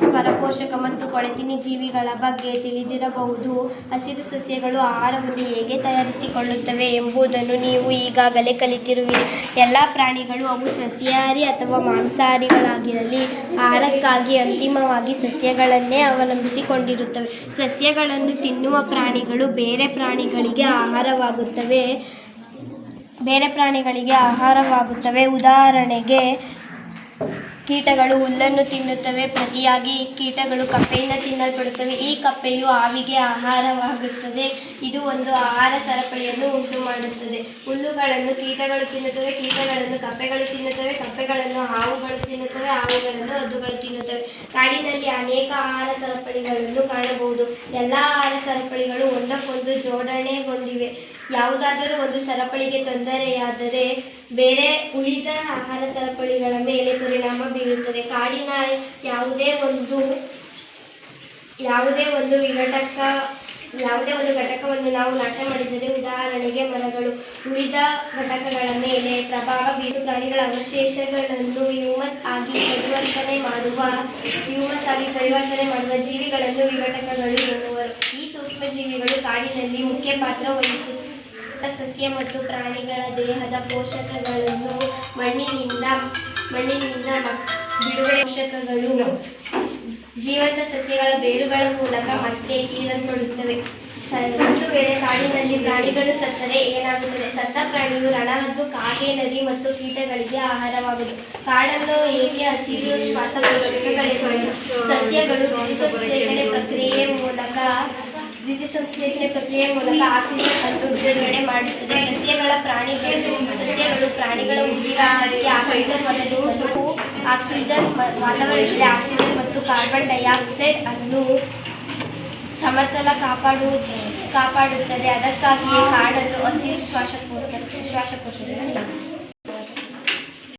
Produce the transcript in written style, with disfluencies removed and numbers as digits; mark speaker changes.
Speaker 1: ಪರಪೋಷಕ ಮತ್ತು ಕೊಳೆತಿನಿ ಜೀವಿಗಳ ಬಗ್ಗೆ ತಿಳಿದಿರಬಹುದು. ಹಸಿರು ಸಸ್ಯಗಳು ಆಹಾರವನ್ನು ಹೇಗೆ ತಯಾರಿಸಿಕೊಳ್ಳುತ್ತವೆ ಎಂಬುದನ್ನು ನೀವು ಈಗಾಗಲೇ ಕಲಿತಿರುವಿರಿ. ಎಲ್ಲ ಪ್ರಾಣಿಗಳು, ಅವು ಸಸ್ಯಾಹಾರಿ ಅಥವಾ ಮಾಂಸಾಹಾರಿಗಳಾಗಿರಲಿ, ಆಹಾರಕ್ಕಾಗಿ ಅಂತಿಮವಾಗಿ ಸಸ್ಯಗಳನ್ನೇ ಅವಲಂಬಿಸಿಕೊಂಡಿರುತ್ತವೆ. ಸಸ್ಯಗಳನ್ನು ತಿನ್ನುವ ಪ್ರಾಣಿಗಳು ಬೇರೆ ಪ್ರಾಣಿಗಳಿಗೆ ಆಹಾರವಾಗುತ್ತವೆ. ಉದಾಹರಣೆಗೆ, ಕೀಟಗಳು ಹುಲ್ಲನ್ನು ತಿನ್ನುತ್ತವೆ. ಪ್ರತಿಯಾಗಿ ಕೀಟಗಳು ಕಪ್ಪೆಯಿಂದ ತಿನ್ನಲ್ಪಡುತ್ತವೆ. ಈ ಕಪ್ಪೆಯು ಹಾವಿಗೆ ಆಹಾರವಾಗುತ್ತದೆ. ಇದು ಒಂದು ಆಹಾರ ಸರಪಳಿಯನ್ನು ಉಂಟುಮಾಡುತ್ತದೆ. ಹುಲ್ಲುಗಳನ್ನು ಕೀಟಗಳು ತಿನ್ನುತ್ತವೆ. ಕೀಟಗಳನ್ನು ಕಪ್ಪೆಗಳು ತಿನ್ನುತ್ತವೆ. ಕಪ್ಪೆಗಳನ್ನು ಹಾವುಗಳು ತಿನ್ನುತ್ತವೆ. ಹಾವುಗಳನ್ನು ಹದ್ದುಗಳು ತಿನ್ನುತ್ತವೆ. ಕಾಡಿನಲ್ಲಿ ಅನೇಕ ಆಹಾರ ಸರಪಳಿಗಳನ್ನು ಕಾಣಬಹುದು. ಎಲ್ಲ ಆಹಾರ ಸರಪಳಿಗಳು ಒಂದಕ್ಕೊಂದು ಜೋಡಣೆಗೊಂಡಿವೆ. ಯಾವುದಾದರೂ ಒಂದು ಸರಪಳಿಗೆ ತೊಂದರೆಯಾದರೆ ಬೇರೆ ಉಳಿದ ಆಹಾರ ಸರಪಳಿಗಳ ಮೇಲೆ ಪರಿಣಾಮ ಬೀರುತ್ತದೆ. ಕಾಡಿನ ಯಾವುದೇ ಒಂದು ಘಟಕವನ್ನು ನಾವು ನಾಶ ಮಾಡಿದರೆ, ಉದಾಹರಣೆಗೆ ಮರಗಳು, ಉಳಿದ ಘಟಕಗಳ ಮೇಲೆ ಪ್ರಭಾವ ಬೀರುವ ಪ್ರಾಣಿಗಳ ಅವಶೇಷಗಳನ್ನು ಹ್ಯೂಮಸ್ ಆಗಿ ಪರಿವರ್ತನೆ ಮಾಡುವ ಜೀವಿಗಳನ್ನು ವಿಘಟಕಗಳು ಎನ್ನುವರು. ಈ ಸೂಕ್ಷ್ಮಜೀವಿಗಳು ಕಾಡಿನಲ್ಲಿ ಮುಖ್ಯ ಪಾತ್ರ ವಹಿಸುತ್ತವೆ. ಸಸ್ಯ ಮತ್ತು ಪ್ರಾಣಿಗಳ ದೇಹದ ಪೋಷಕಗಳನ್ನು ಮಣ್ಣಿನಿಂದ ಬಿಡುಗಡೆ ಪೋಷಕಗಳು ಜೀವಂತ ಸಸ್ಯಗಳ ಬೇರುಗಳ ಮೂಲಕ ಮತ್ತೆ ಹೀರಲ್ಪಡುತ್ತವೆ. ಒಂದು ವೇಳೆ ಕಾಡಿನಲ್ಲಿ ಪ್ರಾಣಿಗಳು ಸತ್ತರೆ ಏನಾಗುತ್ತದೆ? ಸತ್ತ ಪ್ರಾಣಿಯು ರಣಹದ್ದು, ಕಾಗೆ, ನರಿ ಮತ್ತು ಕೀಟಗಳಿಗೆ ಆಹಾರವಾಗುವುದು. ಕಾಡನ್ನು ಹೇಗೆ ಹಸಿರು ಶ್ವಾಸಕೋಶಗಳೆಂಬುದು. ಸಸ್ಯಗಳು ದ್ಯುತಿಸಂಶ್ಲೇಷಣೆ ಪ್ರಕ್ರಿಯೆ ಮೂಲಕ ಆಕ್ಸಿಜನ್ ಅನ್ನು ಬಿಡುಗಡೆ ಮಾಡುತ್ತದೆ. ಸಸ್ಯಗಳು ಪ್ರಾಣಿಗಳ ಉಸಿರಾಟಕ್ಕೆ ವಾತಾವರಣದಲ್ಲಿ ಆಕ್ಸಿಜನ್ ಮತ್ತು ಕಾರ್ಬನ್ ಡೈಆಕ್ಸೈಡ್ ಅನ್ನು ಸಮತೋಲ ಕಾಪಾಡುತ್ತದೆ. ಅದಕ್ಕಾಗಿಯೇ ಕಾಡನ್ನು ಹಸಿರು ಶ್ವಾಸಕೋಶ